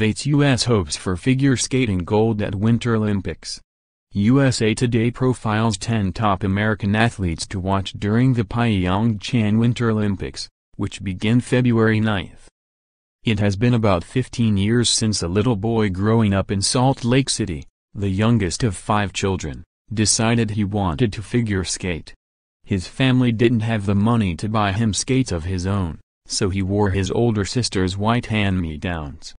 elevates U.S. hopes for figure skating gold at Winter Olympics. USA Today profiles 10 top American athletes to watch during the Pyeongchang Winter Olympics, which begin February 9. It has been about 15 years since a little boy growing up in Salt Lake City, the youngest of 5 children, decided he wanted to figure skate. His family didn't have the money to buy him skates of his own, so he wore his older sister's white hand-me-downs.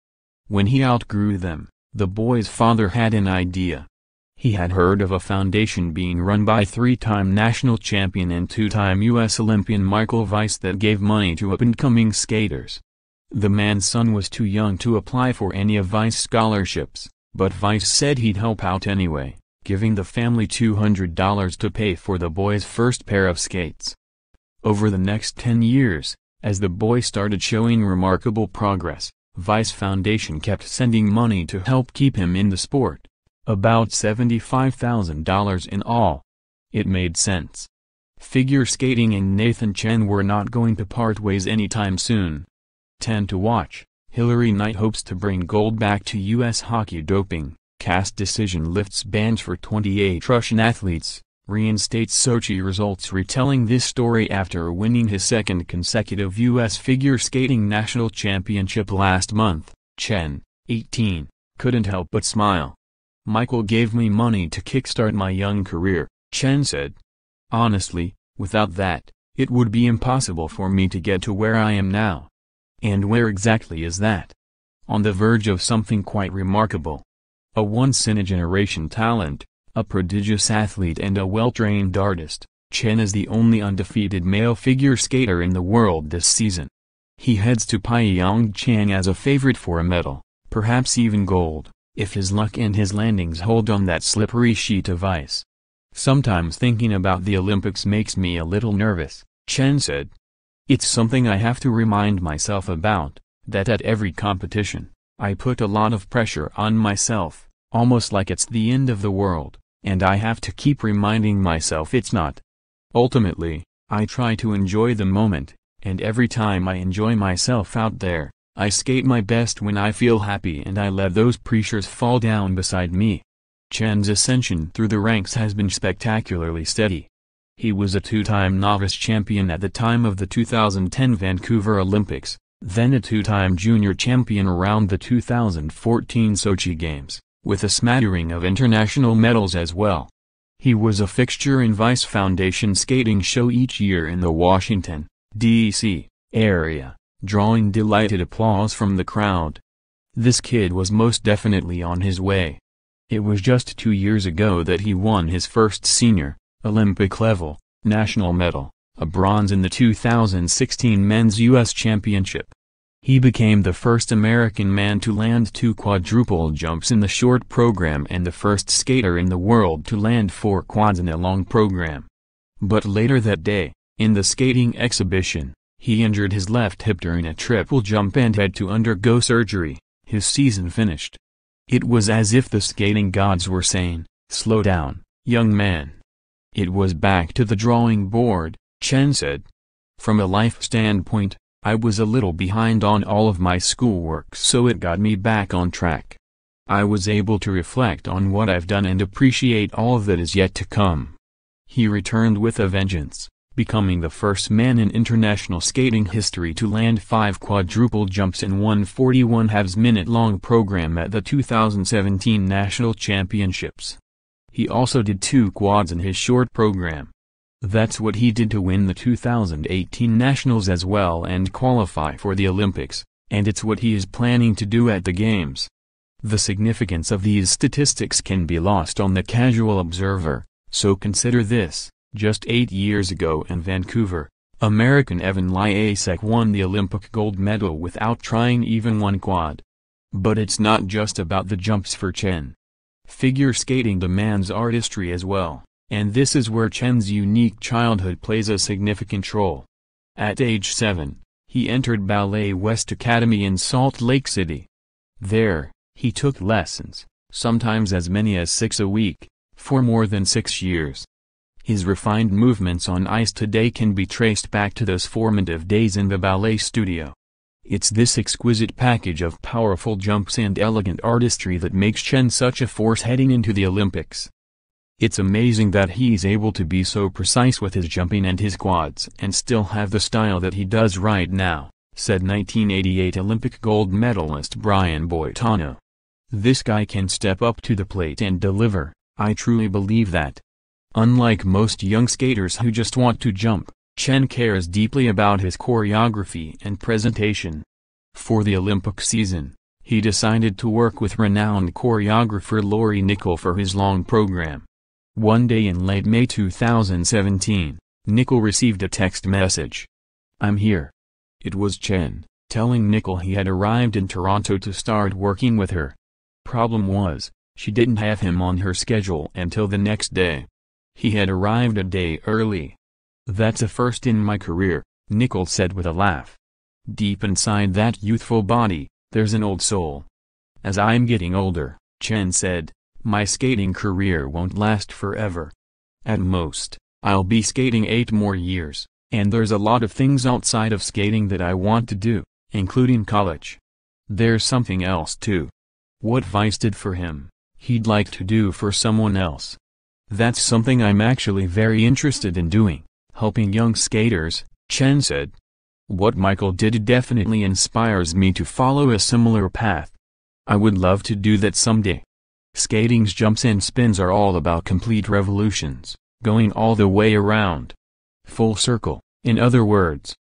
When he outgrew them, the boy's father had an idea. He had heard of a foundation being run by 3-time national champion and 2-time U.S. Olympian Michael Weiss that gave money to up-and-coming skaters. The man's son was too young to apply for any of Weiss' scholarships, but Weiss said he'd help out anyway, giving the family $200 to pay for the boy's first pair of skates. Over the next 10 years, as the boy started showing remarkable progress, Weiss Foundation kept sending money to help keep him in the sport, about $75,000 in all. It made sense. Figure skating and Nathan Chen were not going to part ways anytime soon. 10 to watch. Hilary Knight hopes to bring gold back to U.S. hockey. Doping, CAS decision lifts bans for 28 Russian athletes, reinstates Sochi results. Retelling this story after winning his second consecutive U.S. figure skating national championship last month, Chen, 18, couldn't help but smile. "Michael gave me money to kickstart my young career," Chen said. "Honestly, without that, it would be impossible for me to get to where I am now." And where exactly is that? On the verge of something quite remarkable. A once-in-a-generation talent, a prodigious athlete and a well-trained artist, Chen is the only undefeated male figure skater in the world this season. He heads to Pyeongchang as a favorite for a medal, perhaps even gold, if his luck and his landings hold on that slippery sheet of ice. "Sometimes thinking about the Olympics makes me a little nervous," Chen said. "It's something I have to remind myself about, that at every competition, I put a lot of pressure on myself, almost like it's the end of the world, and I have to keep reminding myself it's not. Ultimately, I try to enjoy the moment, and every time I enjoy myself out there, I skate my best when I feel happy and I let those pressures fall down beside me." Chen's ascension through the ranks has been spectacularly steady. He was a 2-time novice champion at the time of the 2010 Vancouver Olympics, then a 2-time junior champion around the 2014 Sochi Games, with a smattering of international medals as well. He was a fixture in Weiss Foundation skating show each year in the Washington, D.C. area, drawing delighted applause from the crowd. This kid was most definitely on his way. It was just 2 years ago that he won his first senior, Olympic-level, national medal, a bronze in the 2016 Men's U.S. Championship. He became the first American man to land 2 quadruple jumps in the short program and the first skater in the world to land 4 quads in a long program. But later that day, in the skating exhibition, he injured his left hip during a triple jump and had to undergo surgery. His season finished. It was as if the skating gods were saying, "Slow down, young man." It was back to the drawing board, Chen said. "From a life standpoint, I was a little behind on all of my schoolwork, so it got me back on track. I was able to reflect on what I've done and appreciate all that is yet to come." He returned with a vengeance, becoming the first man in international skating history to land 5 quadruple jumps in one 41.5-minute-long program at the 2017 National Championships. He also did 2 quads in his short program. That's what he did to win the 2018 Nationals as well and qualify for the Olympics, and it's what he is planning to do at the Games. The significance of these statistics can be lost on the casual observer, so consider this: just 8 years ago in Vancouver, American Evan Lyasek won the Olympic gold medal without trying even one quad. But it's not just about the jumps for Chen. Figure skating demands artistry as well, and this is where Chen's unique childhood plays a significant role. At age 7, he entered Ballet West Academy in Salt Lake City. There, he took lessons, sometimes as many as 6 a week, for more than 6 years. His refined movements on ice today can be traced back to those formative days in the ballet studio. It's this exquisite package of powerful jumps and elegant artistry that makes Chen such a force heading into the Olympics. It's amazing that he's able to be so precise with his jumping and his quads and still have the style that he does right now, said 1988 Olympic gold medalist Brian Boitano. This guy can step up to the plate and deliver, I truly believe that. Unlike most young skaters who just want to jump, Chen cares deeply about his choreography and presentation. For the Olympic season, he decided to work with renowned choreographer Lori Nickel for his long program. One day in late May 2017, Nickel received a text message. "I'm here." It was Chen, telling Nickel he had arrived in Toronto to start working with her. Problem was, she didn't have him on her schedule until the next day. He had arrived a day early. "That's a first in my career," Nickel said with a laugh. Deep inside that youthful body, there's an old soul. "As I'm getting older," Chen said, "my skating career won't last forever. At most, I'll be skating 8 more years, and there's a lot of things outside of skating that I want to do, including college. There's something else too. What Weiss did for him, he'd like to do for someone else. That's something I'm actually very interested in doing, helping young skaters," Chen said. "What Michael did definitely inspires me to follow a similar path. I would love to do that someday." Skating's jumps and spins are all about complete revolutions, going all the way around. Full circle, in other words.